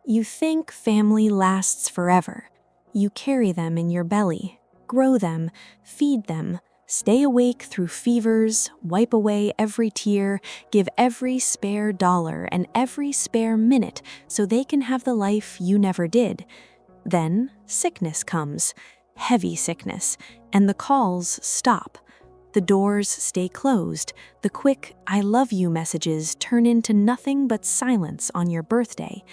You think family lasts forever. You carry them in your belly, grow them, feed them, stay awake through fevers, wipe away every tear, give every spare dollar and every spare minute so they can have the life you never did. Then sickness comes, heavy sickness, and the calls stop. The doors stay closed. The quick "I love you" messages turn into nothing but silence on your birthday.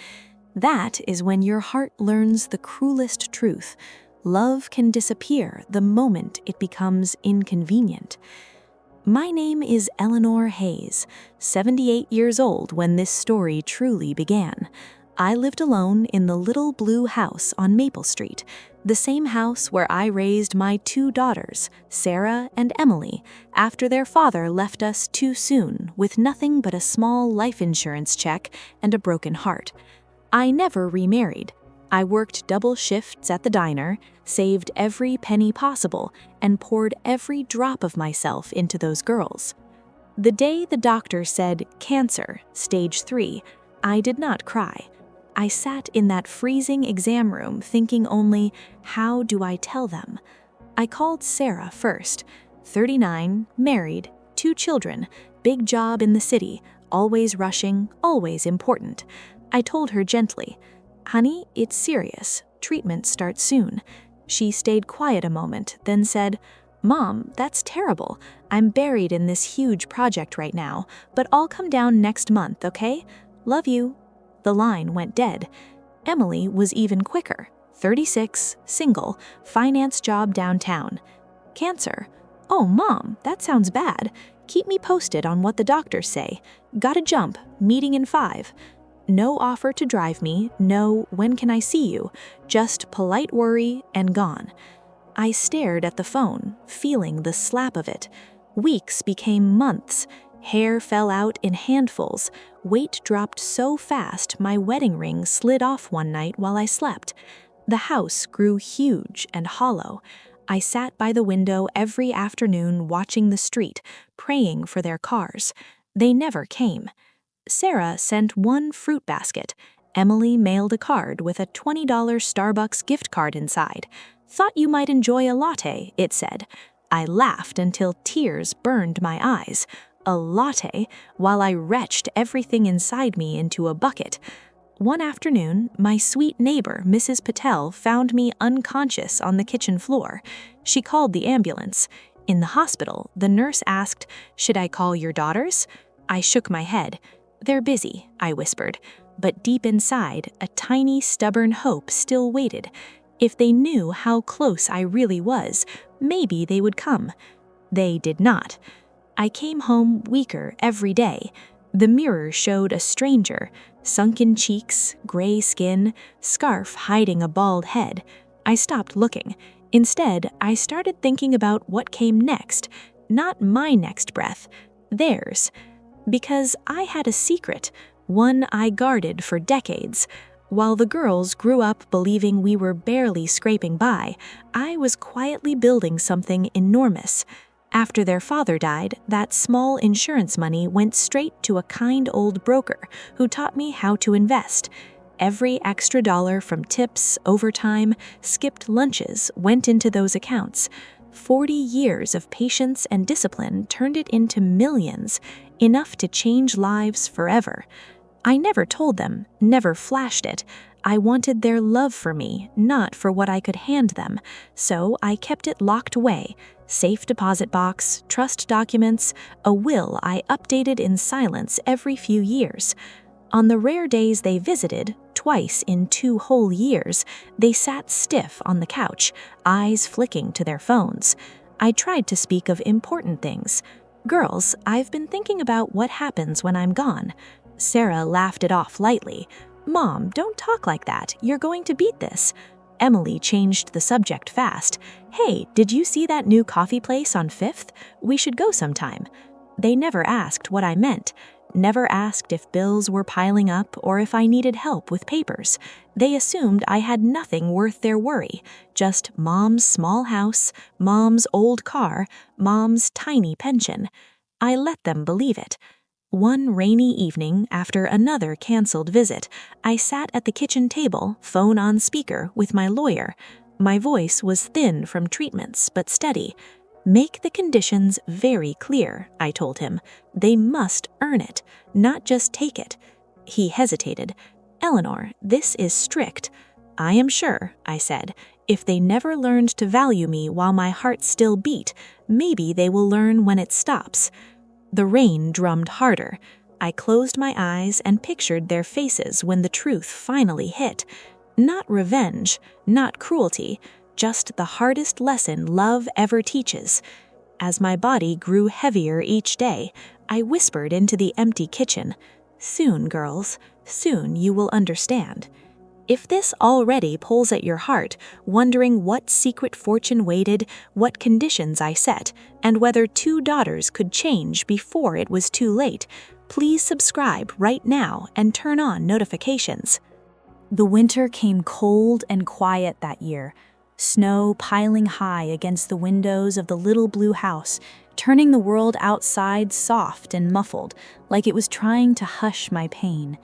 That is when your heart learns the cruelest truth. Love can disappear the moment it becomes inconvenient. My name is Eleanor Hayes, 78 years old when this story truly began. I lived alone in the little blue house on Maple Street, the same house where I raised my two daughters, Sarah and Emily, after their father left us too soon with nothing but a small life insurance check and a broken heart. I never remarried. I worked double shifts at the diner, saved every penny possible, and poured every drop of myself into those girls. The day the doctor said cancer, stage 3, I did not cry. I sat in that freezing exam room thinking only, how do I tell them? I called Sarah first, 39, married, 2 children, big job in the city, always rushing, always important. I told her gently, "Honey, it's serious. Treatment starts soon." She stayed quiet a moment, then said, "Mom, that's terrible. I'm buried in this huge project right now, but I'll come down next month, okay? Love you." The line went dead. Emily was even quicker. 36, single, finance job downtown. Cancer. "Oh, Mom, that sounds bad. Keep me posted on what the doctors say. Gotta jump. Meeting in 5. No offer to drive me, no "when can I see you," just polite worry and gone. I stared at the phone, feeling the slap of it. Weeks became months. Hair fell out in handfuls. Weight dropped so fast my wedding ring slid off one night while I slept. The house grew huge and hollow. I sat by the window every afternoon watching the street, praying for their cars. They never came. Sarah sent one fruit basket. Emily mailed a card with a $20 Starbucks gift card inside. "Thought you might enjoy a latte," it said. I laughed until tears burned my eyes. A latte, while I retched everything inside me into a bucket. One afternoon, my sweet neighbor, Mrs. Patel, found me unconscious on the kitchen floor. She called the ambulance. In the hospital, the nurse asked, "Should I call your daughters?" I shook my head. "They're busy," I whispered, but deep inside, a tiny, stubborn hope still waited. If they knew how close I really was, maybe they would come. They did not. I came home weaker every day. The mirror showed a stranger, sunken cheeks, gray skin, scarf hiding a bald head. I stopped looking. Instead, I started thinking about what came next, not my next breath, theirs. Because I had a secret, one I guarded for decades. While the girls grew up believing we were barely scraping by, I was quietly building something enormous. After their father died, that small insurance money went straight to a kind old broker who taught me how to invest. Every extra dollar from tips, overtime, skipped lunches went into those accounts. 40 years of patience and discipline turned it into millions, enough to change lives forever. I never told them, never flashed it. I wanted their love for me, not for what I could hand them, so I kept it locked away. Safe deposit box, trust documents, a will I updated in silence every few years. On the rare days they visited, twice in 2 whole years, they sat stiff on the couch, eyes flicking to their phones. I tried to speak of important things. "Girls, I've been thinking about what happens when I'm gone." Sarah laughed it off lightly. "Mom, don't talk like that. You're going to beat this." Emily changed the subject fast. "Hey, did you see that new coffee place on 5th? We should go sometime." They never asked what I meant. Never asked if bills were piling up or if I needed help with papers. They assumed I had nothing worth their worry, just Mom's small house, Mom's old car, Mom's tiny pension. I let them believe it. One rainy evening, after another canceled visit, I sat at the kitchen table, phone on speaker, with my lawyer. My voice was thin from treatments, but steady. "Make the conditions very clear," I told him. "They must earn it, not just take it." He hesitated. "Eleanor, this is strict." "I am sure," I said. "If they never learned to value me while my heart still beat, maybe they will learn when it stops." The rain drummed harder. I closed my eyes and pictured their faces when the truth finally hit. Not revenge, not cruelty, just the hardest lesson love ever teaches. As my body grew heavier each day, I whispered into the empty kitchen, "Soon, girls, soon you will understand." If this already pulls at your heart, wondering what secret fortune waited, what conditions I set, and whether 2 daughters could change before it was too late, please subscribe right now and turn on notifications. The winter came cold and quiet that year, snow piling high against the windows of the little blue house, turning the world outside soft and muffled, like it was trying to hush my pain.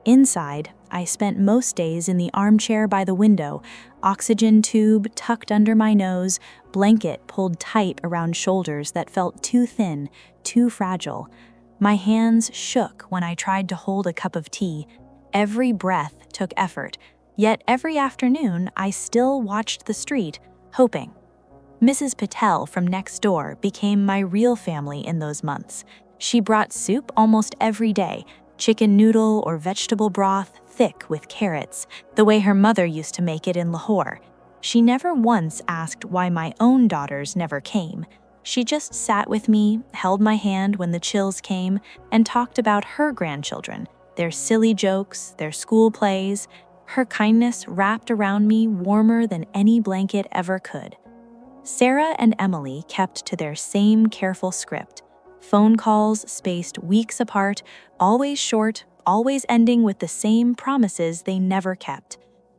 Inside, I spent most days in the armchair by the window, oxygen tube tucked under my nose, blanket pulled tight around shoulders that felt too thin, too fragile. My hands shook when I tried to hold a cup of tea. Every breath took effort, yet every afternoon I still watched the street, hoping. Mrs. Patel from next door became my real family in those months. She brought soup almost every day, chicken noodle or vegetable broth thick with carrots, the way her mother used to make it in Lahore. She never once asked why my own daughters never came. She just sat with me, held my hand when the chills came, and talked about her grandchildren, their silly jokes, their school plays. Her kindness wrapped around me warmer than any blanket ever could. Sarah and Emily kept to their same careful script. Phone calls spaced weeks apart, always short, always ending with the same promises they never kept.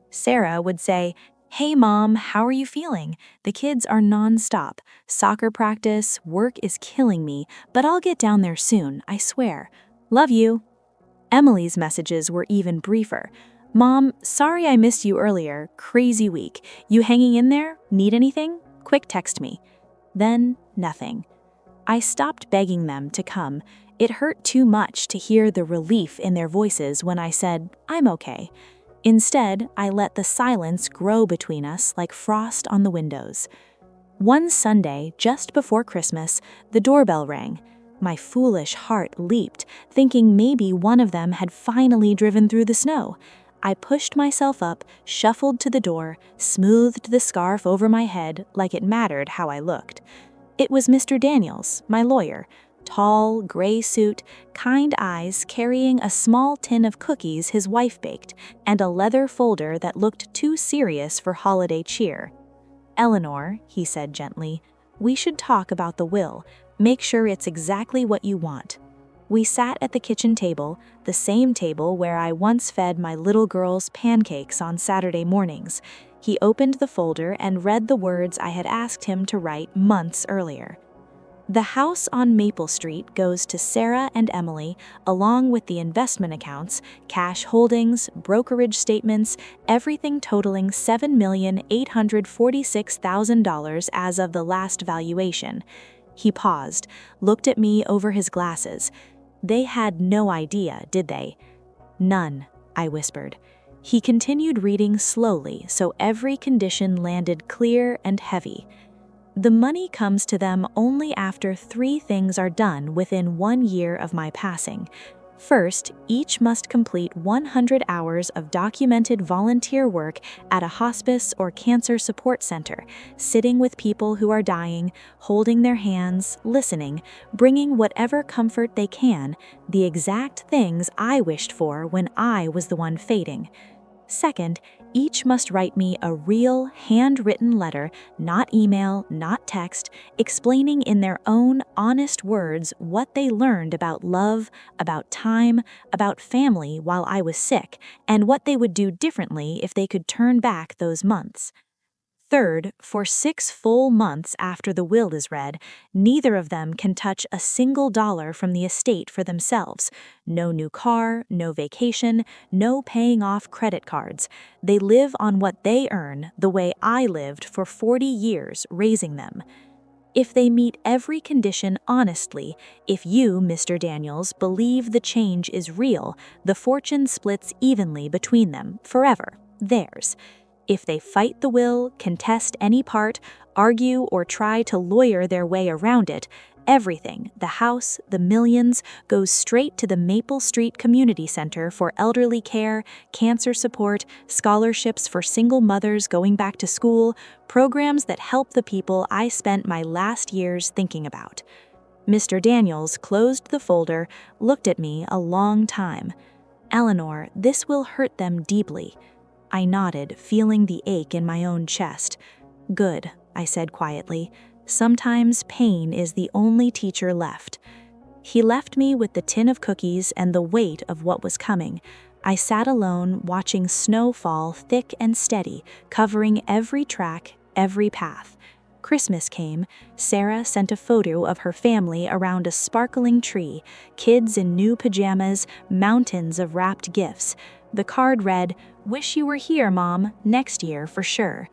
Sarah would say, "Hey mom, how are you feeling? The kids are non-stop. Soccer practice, work is killing me, but I'll get down there soon, I swear. Love you." Emily's messages were even briefer. "Mom, sorry I missed you earlier. Crazy week. You hanging in there? Need anything? Quick text me." Then, nothing. I stopped begging them to come. It hurt too much to hear the relief in their voices when I said, "I'm okay." Instead, I let the silence grow between us like frost on the windows. One Sunday, just before Christmas, the doorbell rang. My foolish heart leaped, thinking maybe one of them had finally driven through the snow. I pushed myself up, shuffled to the door, smoothed the scarf over my head like it mattered how I looked. It was Mr. Daniels, my lawyer, tall, gray suit, kind eyes, carrying a small tin of cookies his wife baked, and a leather folder that looked too serious for holiday cheer. "Eleanor," he said gently, "we should talk about the will. Make sure it's exactly what you want." We sat at the kitchen table, the same table where I once fed my little girls pancakes on Saturday mornings. He opened the folder and read the words I had asked him to write months earlier. "The house on Maple Street goes to Sarah and Emily, along with the investment accounts, cash holdings, brokerage statements, everything totaling $7,846,000 as of the last valuation." He paused, looked at me over his glasses. "They had no idea, did they?" "None," I whispered. He continued reading slowly, so every condition landed clear and heavy. "The money comes to them only after 3 things are done within 1 year of my passing. First, each must complete 100 hours of documented volunteer work at a hospice or cancer support center, sitting with people who are dying, holding their hands, listening, bringing whatever comfort they can, the exact things I wished for when I was the one fading. Second, each must write me a real, handwritten letter, not email, not text, explaining in their own honest words what they learned about love, about time, about family while I was sick, and what they would do differently if they could turn back those months. Third, for 6 full months after the will is read, neither of them can touch a single dollar from the estate for themselves. No new car, no vacation, no paying off credit cards. They live on what they earn the way I lived for 40 years raising them. If they meet every condition honestly, if you, Mr. Daniels, believe the change is real, the fortune splits evenly between them, forever, theirs. If they fight the will, contest any part, argue, or try to lawyer their way around it, everything, the house, the millions, goes straight to the Maple Street Community Center for elderly care, cancer support, scholarships for single mothers going back to school, programs that help the people I spent my last years thinking about. Mr. Daniels closed the folder, looked at me a long time. Eleanor, this will hurt them deeply. I nodded, feeling the ache in my own chest. Good, I said quietly. Sometimes pain is the only teacher left. He left me with the tin of cookies and the weight of what was coming. I sat alone, watching snow fall thick and steady, covering every track, every path. Christmas came. Sarah sent a photo of her family around a sparkling tree, kids in new pajamas, mountains of wrapped gifts. The card read, "Wish you were here, Mom, next year for sure."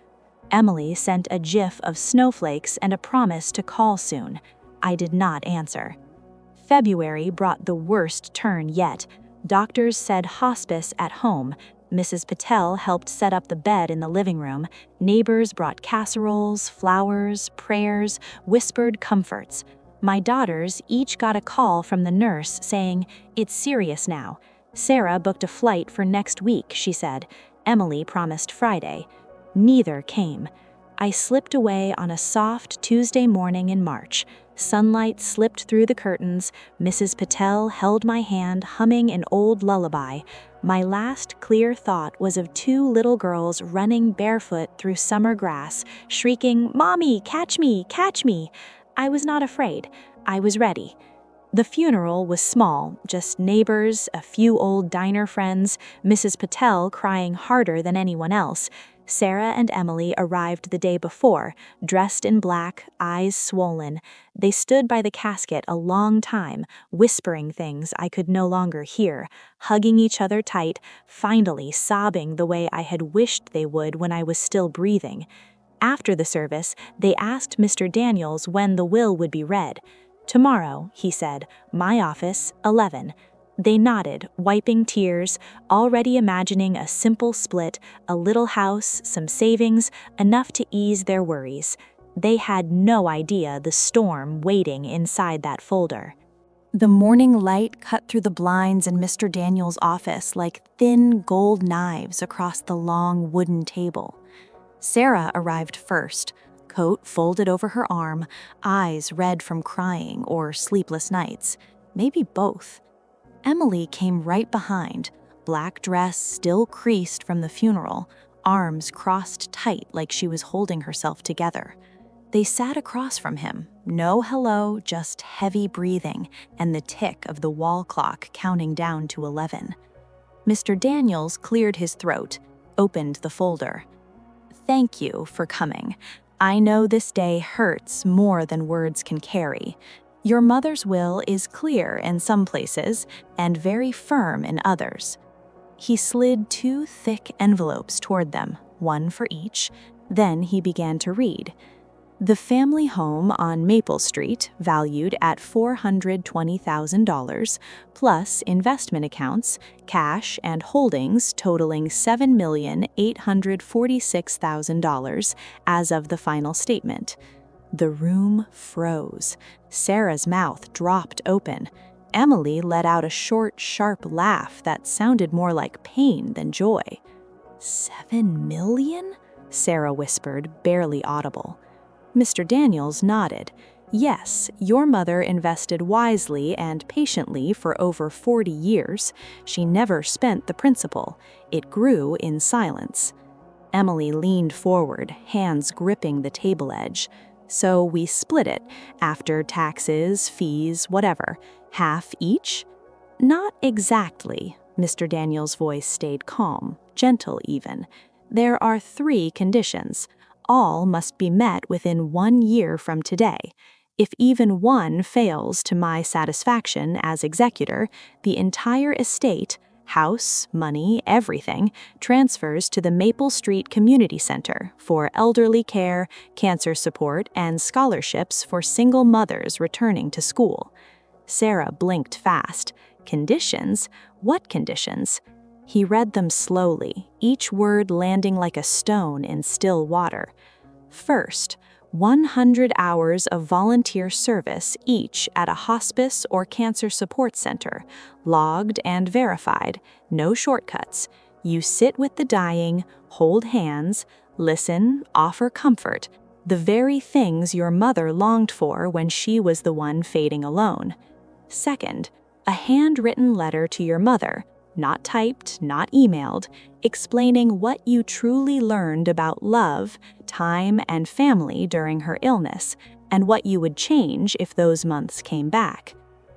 Emily sent a gif of snowflakes and a promise to call soon. I did not answer. February brought the worst turn yet. Doctors said hospice at home. Mrs. Patel helped set up the bed in the living room. Neighbors brought casseroles, flowers, prayers, whispered comforts. My daughters each got a call from the nurse saying, "It's serious now." Sarah booked a flight for next week, she said. Emily promised Friday. Neither came. I slipped away on a soft Tuesday morning in March. Sunlight slipped through the curtains. Mrs. Patel held my hand, humming an old lullaby. My last clear thought was of 2 little girls running barefoot through summer grass, shrieking, "Mommy, catch me, catch me!" I was not afraid. I was ready. The funeral was small, just neighbors, a few old diner friends, Mrs. Patel crying harder than anyone else. Sarah and Emily arrived the day before, dressed in black, eyes swollen. They stood by the casket a long time, whispering things I could no longer hear, hugging each other tight, finally sobbing the way I had wished they would when I was still breathing. After the service, they asked Mr. Daniels when the will would be read. "Tomorrow," he said, "my office, 11. They nodded, wiping tears, already imagining a simple split, a little house, some savings, enough to ease their worries. They had no idea the storm waiting inside that folder. The morning light cut through the blinds in Mr. Daniels' office like thin gold knives across the long wooden table. Sarah arrived first, coat folded over her arm, eyes red from crying or sleepless nights, maybe both. Emily came right behind, black dress still creased from the funeral, arms crossed tight like she was holding herself together. They sat across from him, no hello, just heavy breathing and the tick of the wall clock counting down to 11. Mr. Daniels cleared his throat, opened the folder. "Thank you for coming. I know this day hurts more than words can carry. Your mother's will is clear in some places and very firm in others." He slid 2 thick envelopes toward them, one for each. Then he began to read. The family home on Maple Street, valued at $420,000, plus investment accounts, cash, and holdings totaling $7,846,000 as of the final statement. The room froze. Sarah's mouth dropped open. Emily let out a short, sharp laugh that sounded more like pain than joy. "7 million?" Sarah whispered, barely audible. Mr. Daniels nodded. "Yes, your mother invested wisely and patiently for over 40 years. She never spent the principal. It grew in silence." Emily leaned forward, hands gripping the table edge. "So we split it, after taxes, fees, whatever. Half each?" "Not exactly." Mr. Daniels' voice stayed calm, gentle even. "There are 3 conditions. all must be met within 1 year from today. If even one fails to my satisfaction as executor, the entire estate, house, money, everything, transfers to the Maple Street Community Center for elderly care, cancer support, and scholarships for single mothers returning to school. Sarah blinked fast. Conditions? What conditions? He read them slowly, each word landing like a stone in still water. First, 100 hours of volunteer service each at a hospice or cancer support center, logged and verified, no shortcuts. You sit with the dying, hold hands, listen, offer comfort, the very things your mother longed for when she was the one fading alone. Second, a handwritten letter to your mother, not typed, not emailed, explaining what you truly learned about love, time, and family during her illness, and what you would change if those months came back.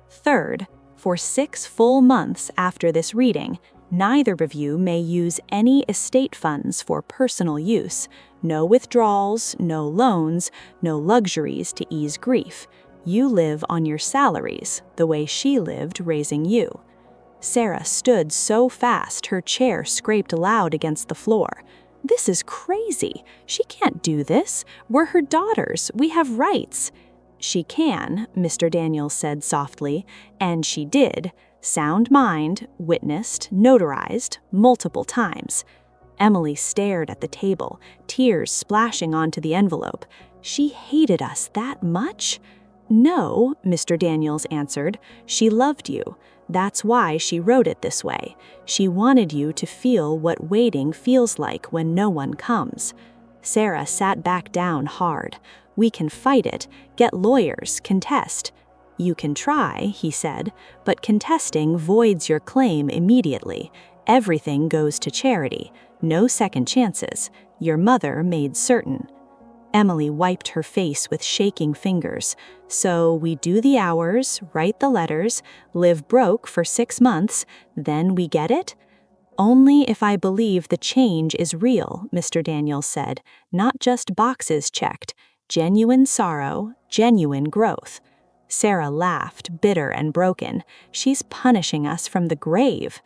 Third, for 6 full months after this reading, neither of you may use any estate funds for personal use, no withdrawals, no loans, no luxuries to ease grief. You live on your salaries, the way she lived raising you. Sarah stood so fast her chair scraped loud against the floor. This is crazy. She can't do this. We're her daughters. We have rights. She can, Mr. Daniels said softly, and she did. Sound mind, witnessed, notarized, multiple times. Emily stared at the table, tears splashing onto the envelope. She hated us that much? No, Mr. Daniels answered. She loved you. That's why she wrote it this way. She wanted you to feel what waiting feels like when no one comes. Sarah sat back down hard. We can fight it, get lawyers, contest. You can try, he said, but contesting voids your claim immediately. Everything goes to charity. No second chances. Your mother made certain. Emily wiped her face with shaking fingers. So we do the hours, write the letters, live broke for 6 months, then we get it? Only if I believe the change is real, Mr. Daniels said, not just boxes checked. Genuine sorrow, genuine growth. Sarah laughed, bitter and broken. She's punishing us from the grave.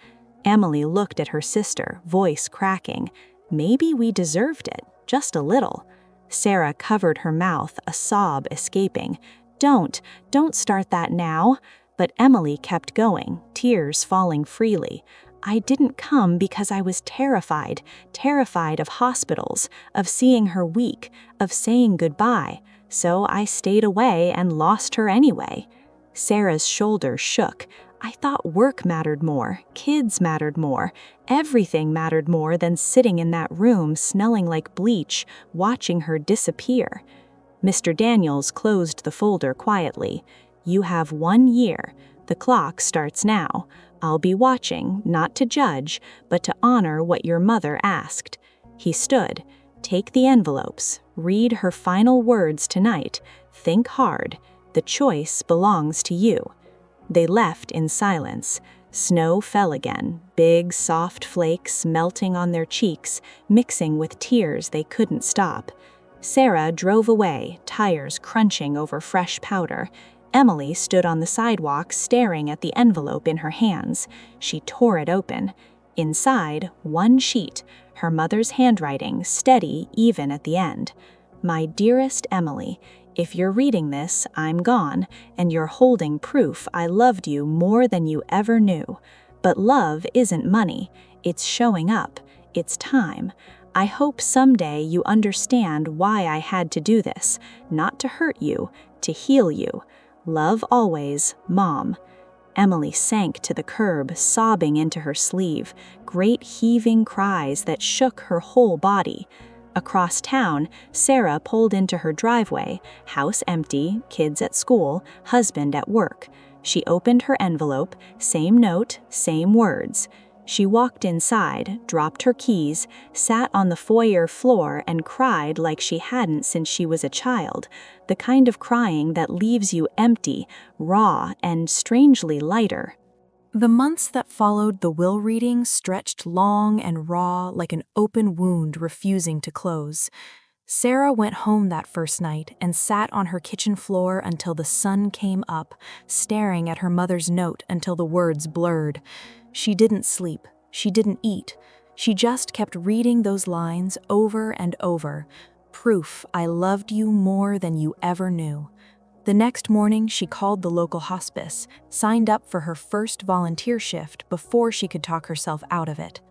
Emily looked at her sister, voice cracking. Maybe we deserved it, just a little. Sarah covered her mouth, a sob escaping. Don't start that now. But Emily kept going, tears falling freely. I didn't come because I was terrified of hospitals, of seeing her weak, of saying goodbye. So I stayed away and lost her anyway. Sarah's shoulders shook. I thought work mattered more, kids mattered more, everything mattered more than sitting in that room smelling like bleach, watching her disappear. Mr. Daniels closed the folder quietly. You have 1 year. The clock starts now. I'll be watching, not to judge, but to honor what your mother asked. He stood. Take the envelopes. Read her final words tonight. Think hard. The choice belongs to you. They left in silence. Snow fell again, big, soft flakes melting on their cheeks, mixing with tears they couldn't stop. Sarah drove away, tires crunching over fresh powder. Emily stood on the sidewalk staring at the envelope in her hands. She tore it open. Inside, 1 sheet, her mother's handwriting, steady even at the end. My dearest Emily, if you're reading this, I'm gone, and you're holding proof I loved you more than you ever knew. But love isn't money. It's showing up. It's time. I hope someday you understand why I had to do this. Not to hurt you, to heal you. Love always, Mom. Emily sank to the curb, sobbing into her sleeve, great heaving cries that shook her whole body. Across town, Sarah pulled into her driveway, house empty, kids at school, husband at work. She opened her envelope, same note, same words. She walked inside, dropped her keys, sat on the foyer floor and cried like she hadn't since she was a child, the kind of crying that leaves you empty, raw, and strangely lighter. The months that followed the will reading stretched long and raw like an open wound refusing to close. Sarah went home that first night and sat on her kitchen floor until the sun came up, staring at her mother's note until the words blurred. She didn't sleep. She didn't eat. She just kept reading those lines over and over. Proof I loved you more than you ever knew. The next morning, she called the local hospice, signed up for her first volunteer shift before she could talk herself out of it.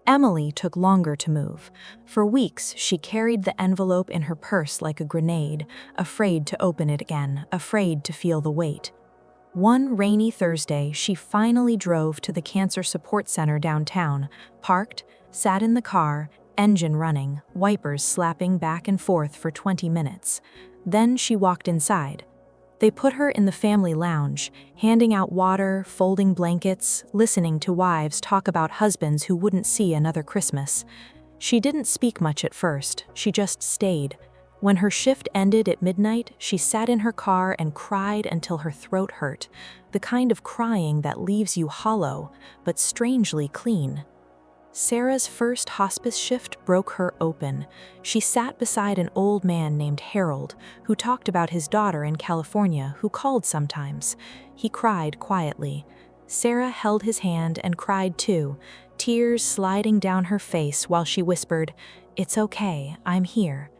Emily took longer to move. For weeks, she carried the envelope in her purse like a grenade, afraid to open it again, afraid to feel the weight. One rainy Thursday, she finally drove to the Cancer Support Center downtown, parked, sat in the car, engine running, wipers slapping back and forth for 20 minutes. Then she walked inside. They put her in the family lounge, handing out water, folding blankets, listening to wives talk about husbands who wouldn't see another Christmas. She didn't speak much at first, she just stayed. When her shift ended at midnight, she sat in her car and cried until her throat hurt, the kind of crying that leaves you hollow, but strangely clean. Sarah's first hospice shift broke her open. She sat beside an old man named Harold, who talked about his daughter in California, who called sometimes. He cried quietly. Sarah held his hand and cried too, tears sliding down her face while she whispered, "It's okay, I'm here."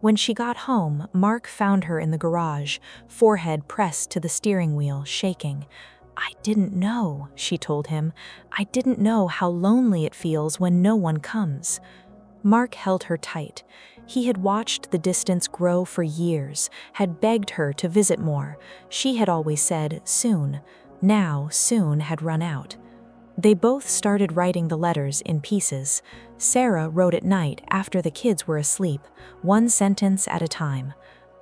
When she got home, Mark found her in the garage, forehead pressed to the steering wheel, shaking. "I didn't know," she told him. "I didn't know how lonely it feels when no one comes." Mark held her tight. He had watched the distance grow for years, had begged her to visit more. She had always said, soon. Now, soon had run out. They both started writing the letters in pieces. Sarah wrote at night after the kids were asleep, one sentence at a time.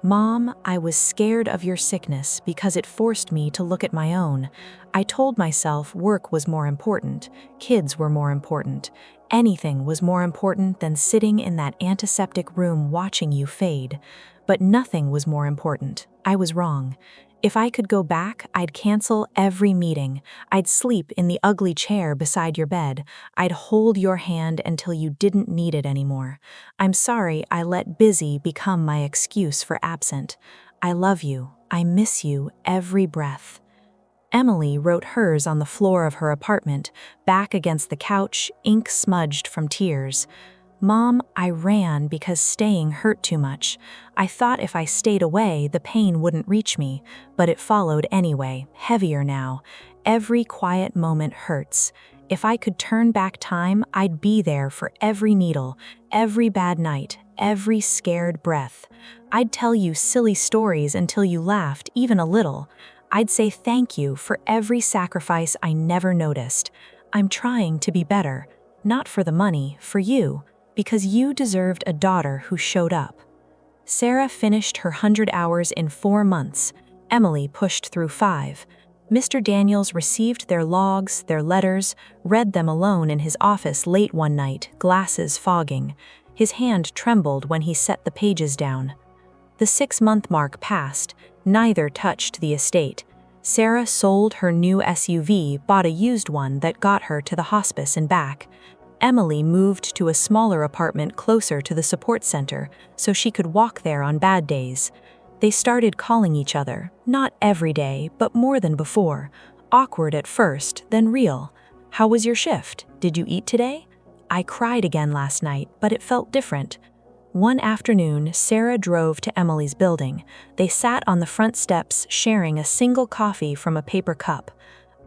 "Mom, I was scared of your sickness because it forced me to look at my own. I told myself work was more important, kids were more important. Anything was more important than sitting in that antiseptic room watching you fade. But nothing was more important. I was wrong. If I could go back, I'd cancel every meeting. I'd sleep in the ugly chair beside your bed. I'd hold your hand until you didn't need it anymore. I'm sorry I let busy become my excuse for absent. I love you. I miss you every breath." Emily wrote hers on the floor of her apartment, back against the couch, ink smudged from tears. "Mom, I ran because staying hurt too much. I thought if I stayed away, the pain wouldn't reach me, but it followed anyway, heavier now. Every quiet moment hurts. If I could turn back time, I'd be there for every needle, every bad night, every scared breath. I'd tell you silly stories until you laughed, even a little. I'd say thank you for every sacrifice I never noticed. I'm trying to be better, not for the money, for you. Because you deserved a daughter who showed up." Sarah finished her 100 hours in 4 months. Emily pushed through 5. Mr. Daniels received their logs, their letters, read them alone in his office late one night, glasses fogging. His hand trembled when he set the pages down. The 6-month mark passed. Neither touched the estate. Sarah sold her new SUV, bought a used one that got her to the hospice and back. Emily moved to a smaller apartment closer to the support center so she could walk there on bad days. They started calling each other, not every day, but more than before. Awkward at first, then real. "How was your shift? Did you eat today?" "I cried again last night, but it felt different." One afternoon, Sarah drove to Emily's building. They sat on the front steps, sharing a single coffee from a paper cup.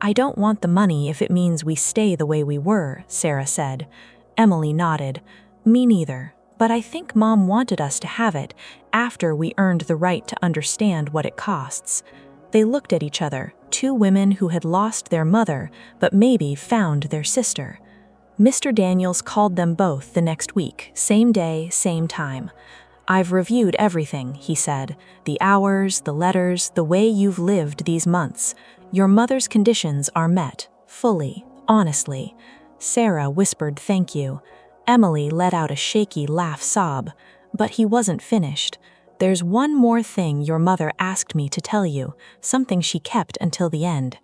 "I don't want the money if it means we stay the way we were," Sarah said. Emily nodded. "Me neither, but I think Mom wanted us to have it after we earned the right to understand what it costs." They looked at each other, two women who had lost their mother, but maybe found their sister. Mr. Daniels called them both the next week, same day, same time. "I've reviewed everything," he said. "The hours, the letters, the way you've lived these months. Your mother's conditions are met, fully, honestly." Sarah whispered thank you. Emily let out a shaky laugh sob. But he wasn't finished. "There's one more thing your mother asked me to tell you, something she kept until the end."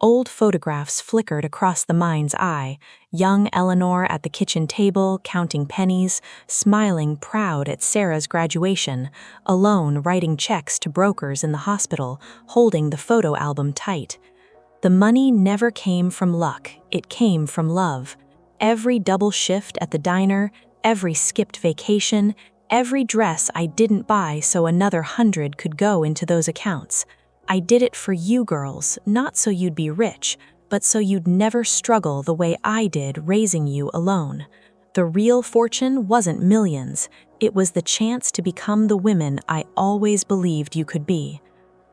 Old photographs flickered across the mind's eye. Young Eleanor at the kitchen table, counting pennies, smiling proud at Sarah's graduation, alone writing checks to brokers in the hospital, holding the photo album tight. The money never came from luck, it came from love. Every double shift at the diner, every skipped vacation, every dress I didn't buy so another 100 could go into those accounts. I did it for you girls, not so you'd be rich, but so you'd never struggle the way I did raising you alone. The real fortune wasn't millions, it was the chance to become the women I always believed you could be.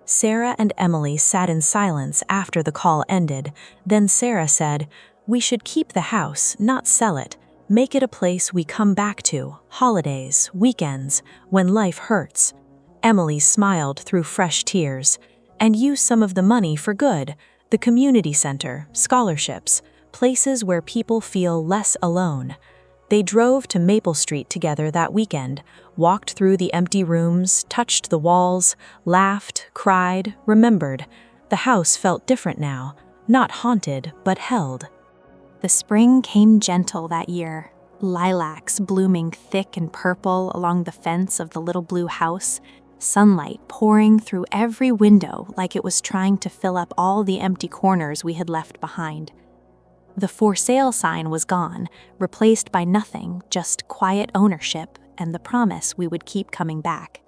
Sarah and Emily sat in silence after the call ended. Then Sarah said, "We should keep the house, not sell it. Make it a place we come back to, holidays, weekends, when life hurts." Emily smiled through fresh tears. "And use some of the money for good. The community center, scholarships, places where people feel less alone." They drove to Maple Street together that weekend, walked through the empty rooms, touched the walls, laughed, cried, remembered. The house felt different now, not haunted, but held. The spring came gentle that year, lilacs blooming thick and purple along the fence of the little blue house, sunlight pouring through every window like it was trying to fill up all the empty corners we had left behind. The for sale sign was gone, replaced by nothing, just quiet ownership and the promise we would keep coming back.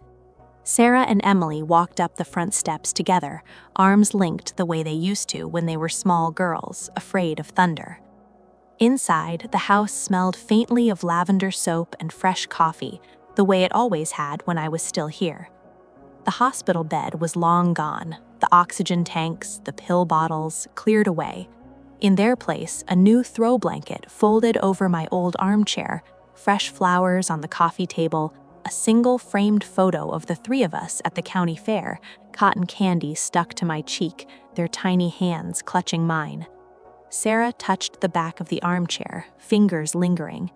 Sarah and Emily walked up the front steps together, arms linked the way they used to when they were small girls, afraid of thunder. Inside, the house smelled faintly of lavender soap and fresh coffee, the way it always had when I was still here. The hospital bed was long gone, the oxygen tanks, the pill bottles, cleared away. In their place, a new throw blanket folded over my old armchair, fresh flowers on the coffee table, a single framed photo of the three of us at the county fair, cotton candy stuck to my cheek, their tiny hands clutching mine. Sarah touched the back of the armchair, fingers lingering.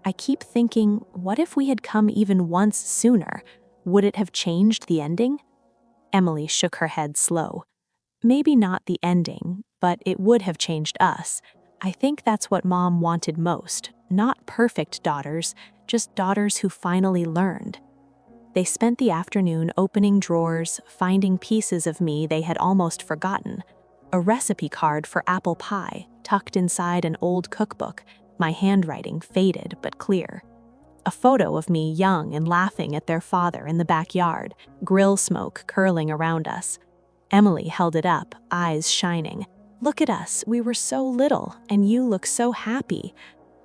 I keep thinking, what if we had come even once sooner? Would it have changed the ending? Emily shook her head slow. Maybe not the ending, but it would have changed us. I think that's what Mom wanted most. Not perfect daughters, just daughters who finally learned. They spent the afternoon opening drawers, finding pieces of me they had almost forgotten. A recipe card for apple pie, tucked inside an old cookbook, my handwriting faded but clear. A photo of me young and laughing at their father in the backyard, grill smoke curling around us. Emily held it up, eyes shining. "Look at us, we were so little, and you look so happy."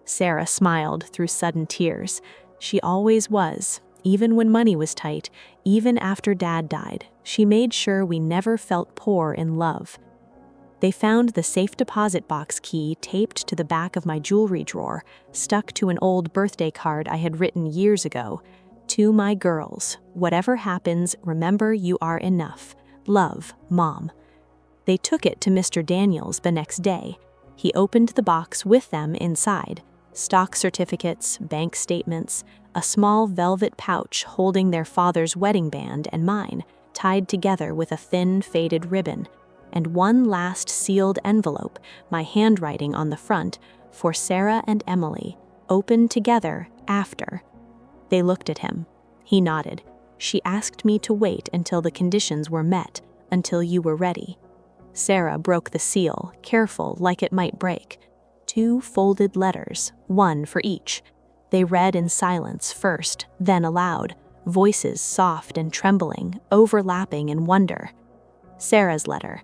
Sarah smiled through sudden tears. She always was, even when money was tight, even after Dad died. She made sure we never felt poor in love. They found the safe deposit box key taped to the back of my jewelry drawer, stuck to an old birthday card I had written years ago. "To my girls, whatever happens, remember you are enough. Love, Mom." They took it to Mr. Daniels the next day. He opened the box with them inside. Stock certificates, bank statements, a small velvet pouch holding their father's wedding band and mine, tied together with a thin, faded ribbon, and one last sealed envelope, my handwriting on the front, for Sarah and Emily, opened together after. They looked at him. He nodded. "She asked me to wait until the conditions were met, until you were ready." Sarah broke the seal, careful like it might break. 2 folded letters, one for each. They read in silence first, then aloud, voices soft and trembling, overlapping in wonder. Sarah's letter.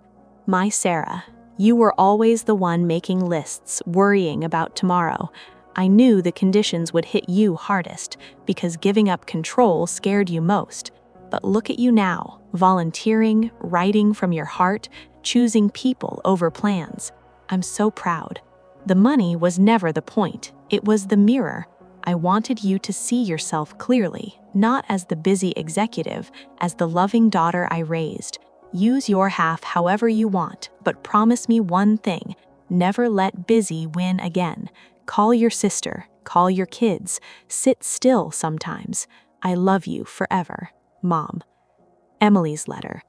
"My Sarah, you were always the one making lists, worrying about tomorrow. I knew the conditions would hit you hardest, because giving up control scared you most. But look at you now, volunteering, writing from your heart, choosing people over plans. I'm so proud. The money was never the point, it was the mirror. I wanted you to see yourself clearly, not as the busy executive, as the loving daughter I raised. Use your half however you want, but promise me one thing, never let busy win again. Call your sister, call your kids, sit still sometimes. I love you forever, Mom." Emily's letter.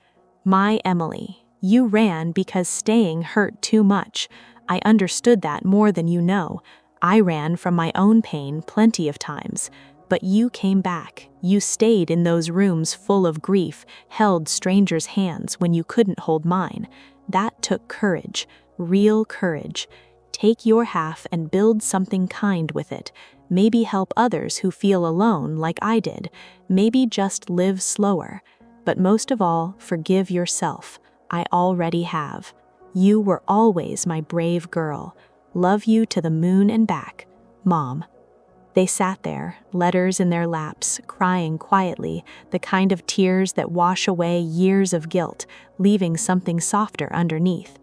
"My Emily, You ran because staying hurt too much. I understood that more than you know. I ran from my own pain plenty of times. But you came back. You stayed in those rooms full of grief, held strangers' hands when you couldn't hold mine. That took courage, real courage. Take your half and build something kind with it. Maybe help others who feel alone like I did. Maybe just live slower. But most of all, forgive yourself. I already have. You were always my brave girl. Love you to the moon and back. Mom. They sat there, letters in their laps, crying quietly, the kind of tears that wash away years of guilt, leaving something softer underneath.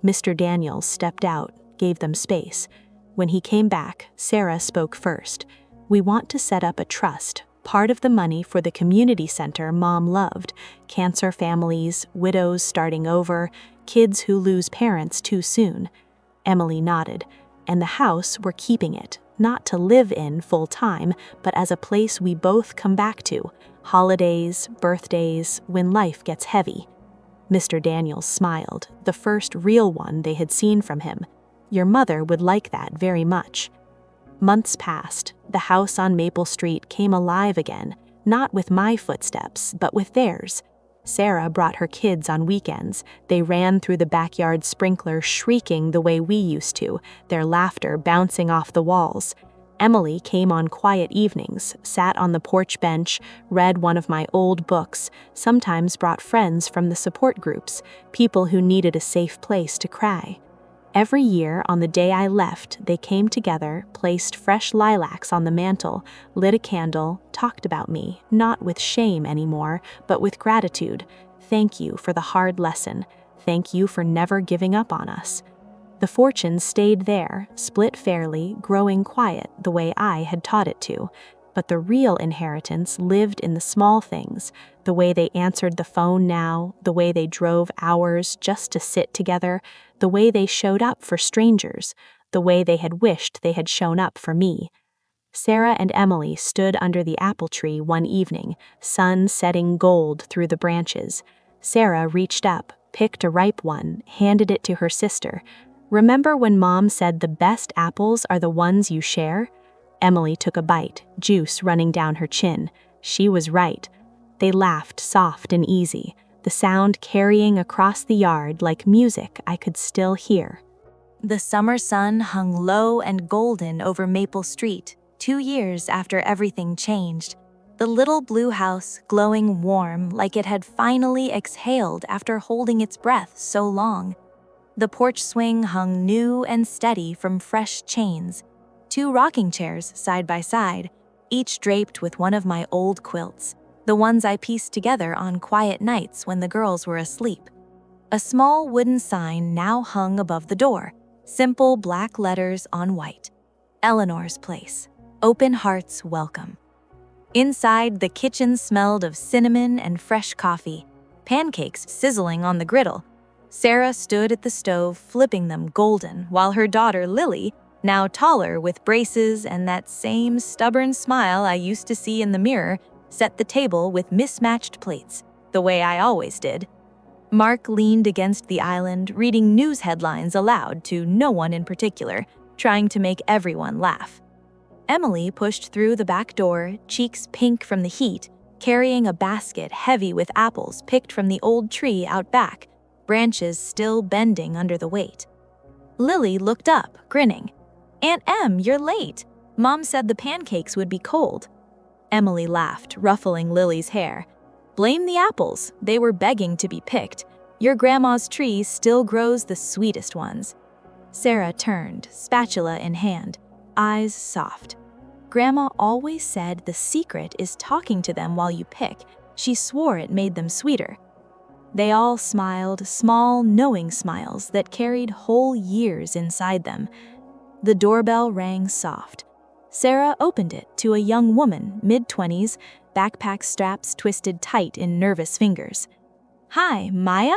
Mr. Daniels stepped out, gave them space. When he came back, Sarah spoke first. We want to set up a trust, part of the money for the community center Mom loved, cancer families, widows starting over, kids who lose parents too soon. Emily nodded. And the house, we're keeping it, not to live in full-time, but as a place we both come back to, holidays, birthdays, when life gets heavy. Mr. Daniels smiled, the first real one they had seen from him. Your mother would like that very much. Months passed. The house on Maple Street came alive again, not with my footsteps, but with theirs. Sarah brought her kids on weekends. They ran through the backyard sprinkler shrieking the way we used to, their laughter bouncing off the walls. Emily came on quiet evenings, sat on the porch bench, read one of my old books, sometimes brought friends from the support groups, people who needed a safe place to cry. Every year, on the day I left, they came together, placed fresh lilacs on the mantel, lit a candle, talked about me, not with shame anymore, but with gratitude. Thank you for the hard lesson. Thank you for never giving up on us. The fortune stayed there, split fairly, growing quiet the way I had taught it to. But the real inheritance lived in the small things, the way they answered the phone now, the way they drove hours just to sit together, the way they showed up for strangers, the way they had wished they had shown up for me. Sarah and Emily stood under the apple tree one evening, sun setting gold through the branches. Sarah reached up, picked a ripe one, handed it to her sister. Remember when Mom said the best apples are the ones you share? Emily took a bite, juice running down her chin. She was right. They laughed soft and easy, the sound carrying across the yard like music I could still hear. The summer sun hung low and golden over Maple Street, 2 years after everything changed. The little blue house glowing warm like it had finally exhaled after holding its breath so long. The porch swing hung new and steady from fresh chains. 2 rocking chairs side by side, each draped with one of my old quilts, the ones I pieced together on quiet nights when the girls were asleep. A small wooden sign now hung above the door, simple black letters on white. Eleanor's Place. Open hearts welcome. Inside, the kitchen smelled of cinnamon and fresh coffee, pancakes sizzling on the griddle. Sarah stood at the stove flipping them golden, while her daughter Lily, now taller with braces and that same stubborn smile I used to see in the mirror, set the table with mismatched plates, the way I always did. Mark leaned against the island, reading news headlines aloud to no one in particular, trying to make everyone laugh. Emily pushed through the back door, cheeks pink from the heat, carrying a basket heavy with apples picked from the old tree out back, branches still bending under the weight. Lily looked up, grinning. "Aunt Em, you're late. Mom said the pancakes would be cold." Emily laughed, ruffling Lily's hair. "Blame the apples. They were begging to be picked. Your grandma's tree still grows the sweetest ones." Sarah turned, spatula in hand, eyes soft. "Grandma always said the secret is talking to them while you pick. She swore it made them sweeter." They all smiled, small, knowing smiles that carried whole years inside them. The doorbell rang soft. Sarah opened it to a young woman, mid-20s, backpack straps twisted tight in nervous fingers. "Hi, Maya?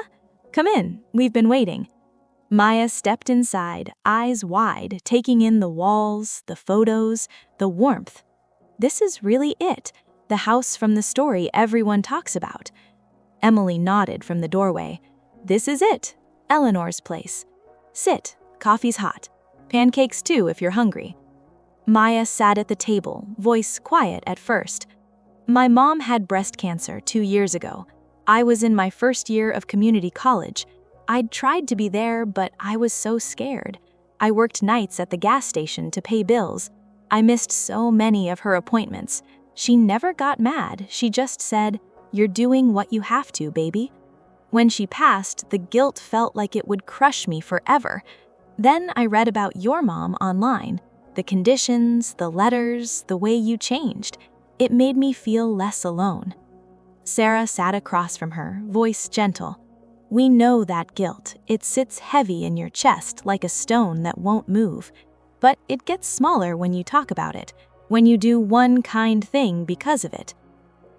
Come in, we've been waiting." Maya stepped inside, eyes wide, taking in the walls, the photos, the warmth. This is really it, the house from the story everyone talks about. Emily nodded from the doorway. "This is it. Eleanor's place. Sit, coffee's hot. Pancakes too if you're hungry." Maya sat at the table, voice quiet at first. "My mom had breast cancer 2 years ago. I was in my first year of community college. I'd tried to be there, but I was so scared. I worked nights at the gas station to pay bills. I missed so many of her appointments. She never got mad. She just said, 'You're doing what you have to, baby.' When she passed, the guilt felt like it would crush me forever. Then I read about your mom online. The conditions, the letters, the way you changed. It made me feel less alone." Sarah sat across from her, voice gentle. "We know that guilt. It sits heavy in your chest like a stone that won't move. But it gets smaller when you talk about it, when you do one kind thing because of it."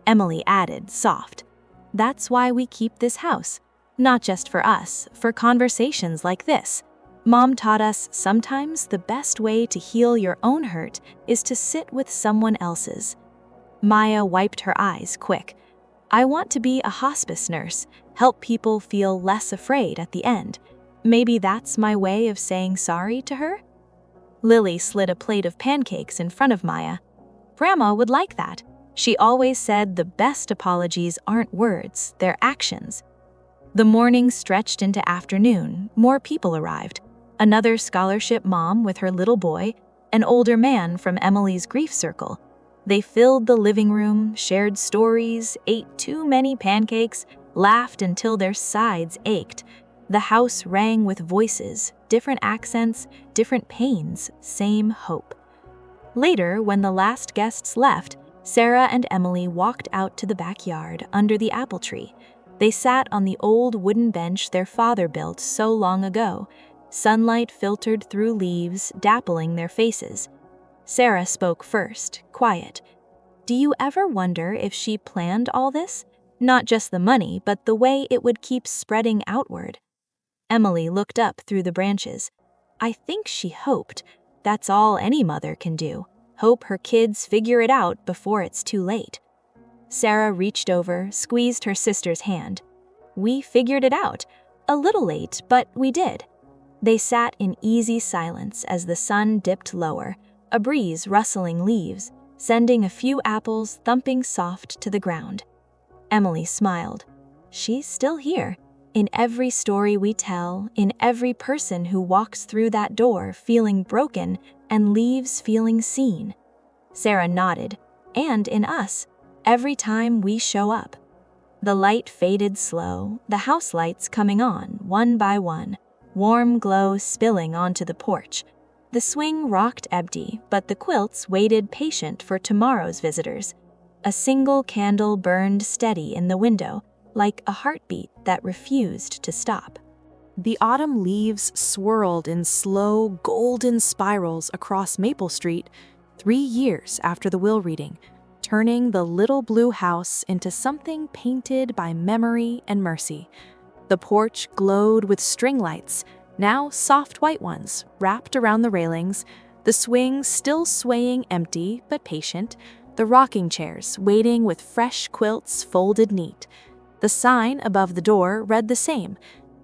Emily added, soft, "That's why we keep this house. Not just for us, for conversations like this. Mom taught us sometimes the best way to heal your own hurt is to sit with someone else's." Maya wiped her eyes quick. "I want to be a hospice nurse, help people feel less afraid at the end. Maybe that's my way of saying sorry to her?" Lily slid a plate of pancakes in front of Maya. "Grandma would like that. She always said the best apologies aren't words, they're actions." The morning stretched into afternoon. More people arrived. Another scholarship mom with her little boy, an older man from Emily's grief circle. They filled the living room, shared stories, ate too many pancakes, laughed until their sides ached. The house rang with voices, different accents, different pains, same hope. Later, when the last guests left, Sarah and Emily walked out to the backyard under the apple tree. They sat on the old wooden bench their father built so long ago. Sunlight filtered through leaves, dappling their faces. Sarah spoke first, quiet. "Do you ever wonder if she planned all this? Not just the money, but the way it would keep spreading outward?" Emily looked up through the branches. "I think she hoped. That's all any mother can do. Hope her kids figure it out before it's too late." Sarah reached over, squeezed her sister's hand. "We figured it out. A little late, but we did." They sat in easy silence as the sun dipped lower, a breeze rustling leaves, sending a few apples thumping soft to the ground. Emily smiled. "She's still here, in every story we tell, in every person who walks through that door feeling broken and leaves feeling seen." Sarah nodded. "And in us, every time we show up." The light faded slow, the house lights coming on, one by one, warm glow spilling onto the porch. The swing rocked empty, but the quilts waited patient for tomorrow's visitors. A single candle burned steady in the window, like a heartbeat that refused to stop. The autumn leaves swirled in slow, golden spirals across Maple Street 3 years after the will reading, turning the little blue house into something painted by memory and mercy. The porch glowed with string lights, now soft white ones, wrapped around the railings, the swing still swaying empty but patient, the rocking chairs waiting with fresh quilts folded neat. The sign above the door read the same,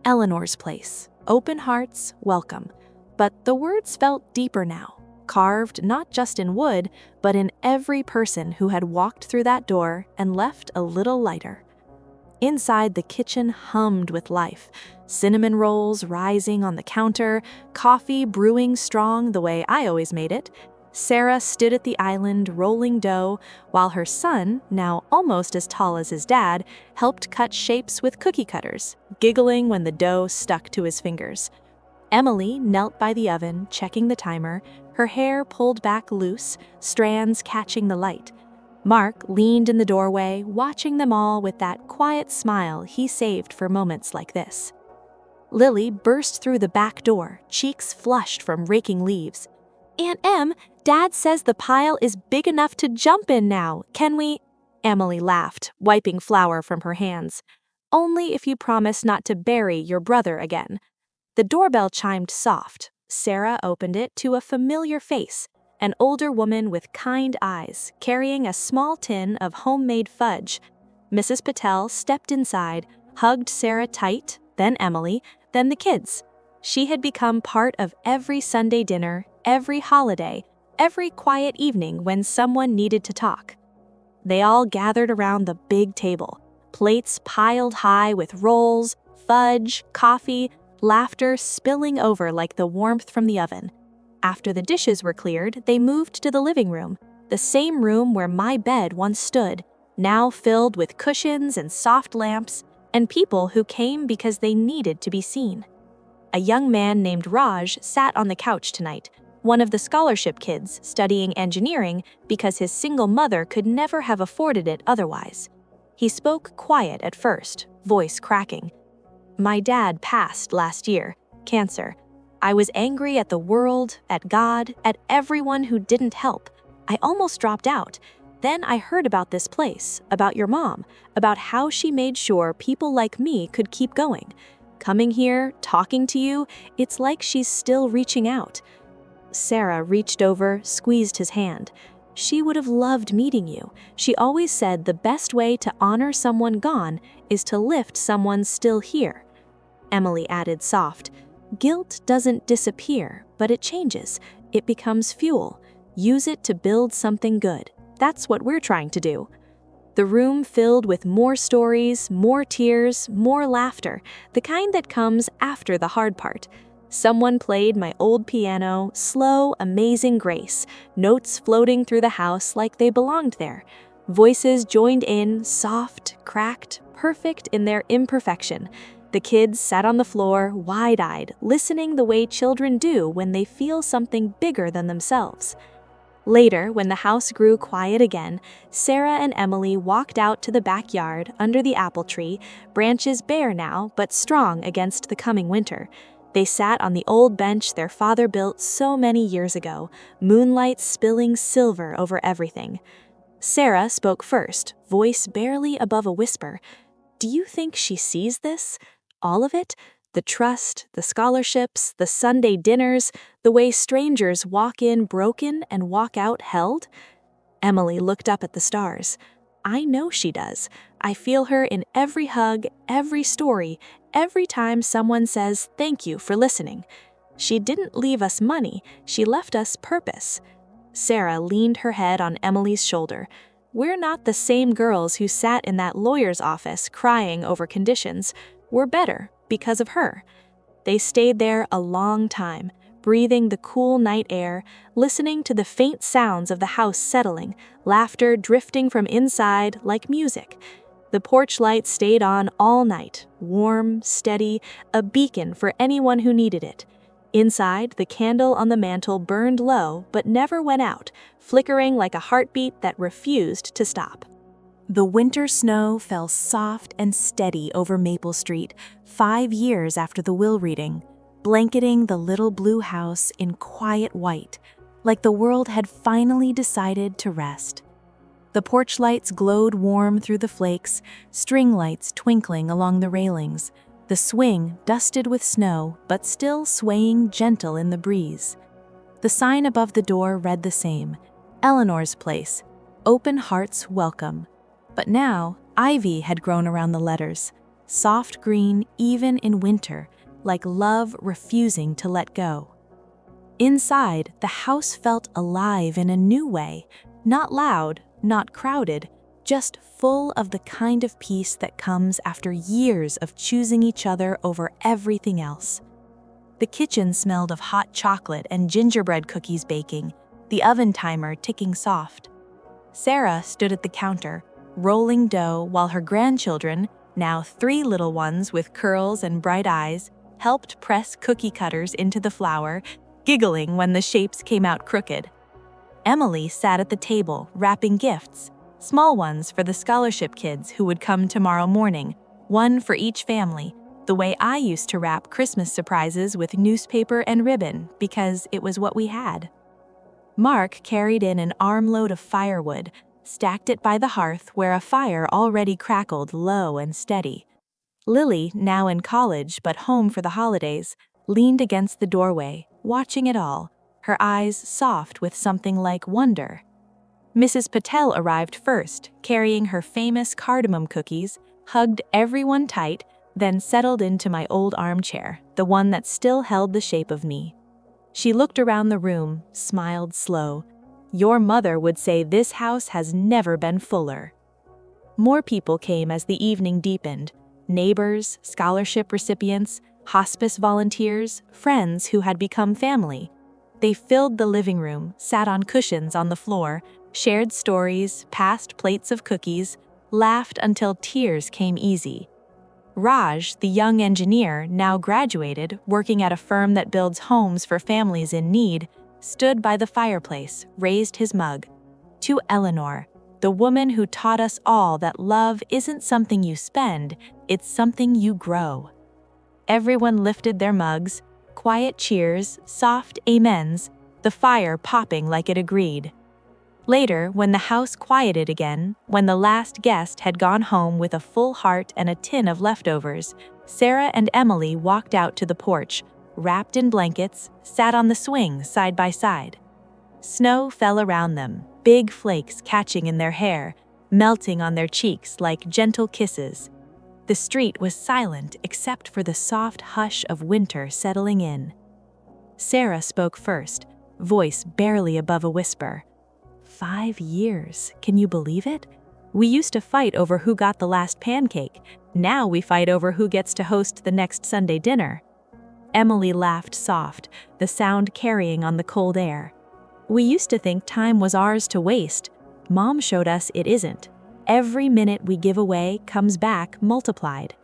Eleanor's Place, open hearts, welcome. But the words felt deeper now, carved not just in wood, but in every person who had walked through that door and left a little lighter. Inside, the kitchen hummed with life, cinnamon rolls rising on the counter, coffee brewing strong the way I always made it. Sarah stood at the island rolling dough, while her son, now almost as tall as his dad, helped cut shapes with cookie cutters, giggling when the dough stuck to his fingers. Emily knelt by the oven, checking the timer, her hair pulled back loose, strands catching the light. Mark leaned in the doorway, watching them all with that quiet smile he saved for moments like this. Lily burst through the back door, cheeks flushed from raking leaves. "Aunt Em, Dad says the pile is big enough to jump in now. Can we?" Emily laughed, wiping flour from her hands. "Only if you promise not to bury your brother again." The doorbell chimed soft. Sarah opened it to a familiar face, an older woman with kind eyes, carrying a small tin of homemade fudge. Mrs. Patel stepped inside, hugged Sarah tight, then Emily, then the kids. She had become part of every Sunday dinner, every holiday, every quiet evening when someone needed to talk. They all gathered around the big table, plates piled high with rolls, fudge, coffee, laughter spilling over like the warmth from the oven. After the dishes were cleared, they moved to the living room, the same room where my bed once stood, now filled with cushions and soft lamps, and people who came because they needed to be seen. A young man named Raj sat on the couch tonight, one of the scholarship kids studying engineering because his single mother could never have afforded it otherwise. He spoke quiet at first, voice cracking. My dad passed last year, cancer. I was angry at the world, at God, at everyone who didn't help. I almost dropped out. Then I heard about this place, about your mom, about how she made sure people like me could keep going. Coming here, talking to you, it's like she's still reaching out. Sarah reached over, squeezed his hand. She would have loved meeting you. She always said the best way to honor someone gone is to lift someone still here. Emily added soft, guilt doesn't disappear, but it changes. It becomes fuel. Use it to build something good. That's what we're trying to do. The room filled with more stories, more tears, more laughter, the kind that comes after the hard part. Someone played my old piano, slow, amazing grace, notes floating through the house like they belonged there. Voices joined in, soft, cracked, perfect in their imperfection. The kids sat on the floor, wide-eyed, listening the way children do when they feel something bigger than themselves. Later, when the house grew quiet again, Sarah and Emily walked out to the backyard under the apple tree, branches bare now but strong against the coming winter. They sat on the old bench their father built so many years ago, moonlight spilling silver over everything. Sarah spoke first, voice barely above a whisper. Do you think she sees this? All of it? The trust, the scholarships, the Sunday dinners, the way strangers walk in broken and walk out held? Emily looked up at the stars. I know she does. I feel her in every hug, every story, every time someone says thank you for listening. She didn't leave us money, she left us purpose. Sarah leaned her head on Emily's shoulder. We're not the same girls who sat in that lawyer's office crying over conditions. We're better because of her. They stayed there a long time, breathing the cool night air, listening to the faint sounds of the house settling, laughter drifting from inside like music. The porch light stayed on all night, warm, steady, a beacon for anyone who needed it. Inside, the candle on the mantel burned low but never went out, flickering like a heartbeat that refused to stop. The winter snow fell soft and steady over Maple Street 5 years after the will reading, blanketing the little blue house in quiet white, like the world had finally decided to rest. The porch lights glowed warm through the flakes, string lights twinkling along the railings, the swing dusted with snow but still swaying gentle in the breeze. The sign above the door read the same, Eleanor's Place, Open Hearts Welcome. But now, ivy had grown around the letters, soft green even in winter, like love refusing to let go. Inside, the house felt alive in a new way, not loud, not crowded, just full of the kind of peace that comes after years of choosing each other over everything else. The kitchen smelled of hot chocolate and gingerbread cookies baking, the oven timer ticking soft. Sarah stood at the counter, rolling dough while her grandchildren, now 3 little ones with curls and bright eyes, helped press cookie cutters into the flour, giggling when the shapes came out crooked. Emily sat at the table, wrapping gifts, small ones for the scholarship kids who would come tomorrow morning, one for each family, the way I used to wrap Christmas surprises with newspaper and ribbon because it was what we had. Mark carried in an armload of firewood, stacked it by the hearth where a fire already crackled low and steady. Lily, now in college but home for the holidays, leaned against the doorway, watching it all, her eyes soft with something like wonder. Mrs. Patel arrived first, carrying her famous cardamom cookies, hugged everyone tight, then settled into my old armchair, the one that still held the shape of me. She looked around the room, smiled slow. "Your mother would say this house has never been fuller." More people came as the evening deepened. Neighbors, scholarship recipients, hospice volunteers, friends who had become family. They filled the living room, sat on cushions on the floor, shared stories, passed plates of cookies, laughed until tears came easy. Raj, the young engineer, now graduated, working at a firm that builds homes for families in need, stood by the fireplace, raised his mug. To Eleanor, the woman who taught us all that love isn't something you spend, it's something you grow. Everyone lifted their mugs, quiet cheers, soft amens, the fire popping like it agreed. Later, when the house quieted again, when the last guest had gone home with a full heart and a tin of leftovers, Sarah and Emily walked out to the porch, wrapped in blankets, sat on the swing side by side. Snow fell around them, big flakes catching in their hair, melting on their cheeks like gentle kisses. The street was silent except for the soft hush of winter settling in. Sarah spoke first, voice barely above a whisper. 5 years, can you believe it? We used to fight over who got the last pancake. Now we fight over who gets to host the next Sunday dinner. Emily laughed soft, the sound carrying on the cold air. We used to think time was ours to waste. Mom showed us it isn't. Every minute we give away comes back multiplied.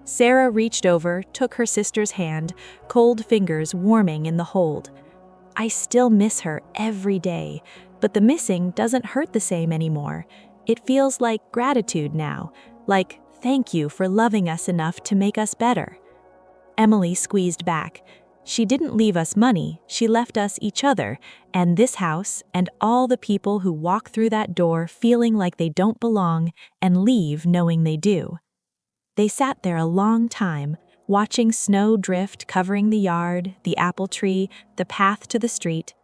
Sarah reached over, took her sister's hand, cold fingers warming in the hold. I still miss her every day, but the missing doesn't hurt the same anymore. It feels like gratitude now, like thank you for loving us enough to make us better. Emily squeezed back. She didn't leave us money, she left us each other, and this house, and all the people who walk through that door feeling like they don't belong and leave knowing they do. They sat there a long time, watching snow drift covering the yard, the apple tree, the path to the street.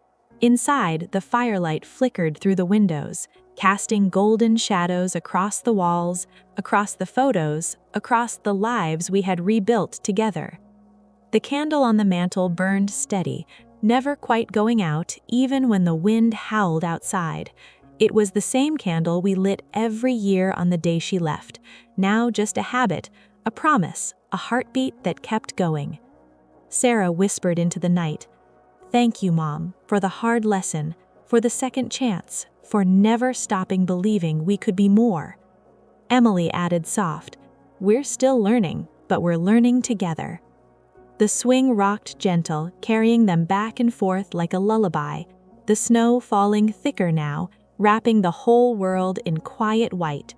Inside, the firelight flickered through the windows, casting golden shadows across the walls, across the photos, across the lives we had rebuilt together. The candle on the mantel burned steady, never quite going out even when the wind howled outside. It was the same candle we lit every year on the day she left, now just a habit, a promise, a heartbeat that kept going. Sarah whispered into the night, "Thank you, Mom, for the hard lesson, for the second chance, for never stopping believing we could be more." Emily added soft, "We're still learning, but we're learning together." The swing rocked gentle, carrying them back and forth like a lullaby, the snow falling thicker now, wrapping the whole world in quiet white.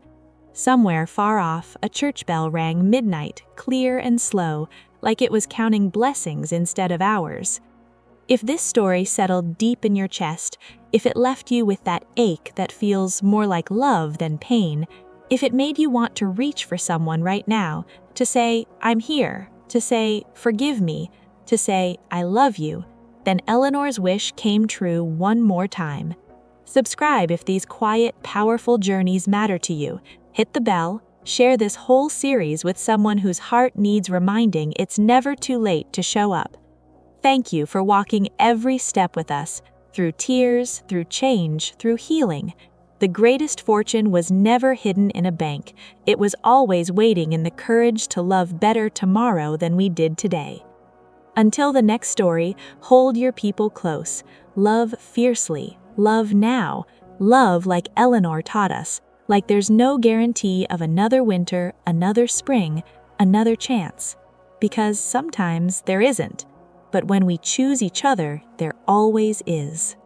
Somewhere far off, a church bell rang midnight, clear and slow, like it was counting blessings instead of hours. If this story settled deep in your chest, if it left you with that ache that feels more like love than pain, if it made you want to reach for someone right now, to say, "I'm here," to say, "Forgive me," to say, "I love you," then Eleanor's wish came true one more time. Subscribe if these quiet, powerful journeys matter to you. Hit the bell, share this whole series with someone whose heart needs reminding it's never too late to show up. Thank you for walking every step with us, through tears, through change, through healing. The greatest fortune was never hidden in a bank. It was always waiting in the courage to love better tomorrow than we did today. Until the next story, hold your people close. Love fiercely. Love now. Love like Eleanor taught us. Like there's no guarantee of another winter, another spring, another chance. Because sometimes there isn't. But when we choose each other, there always is.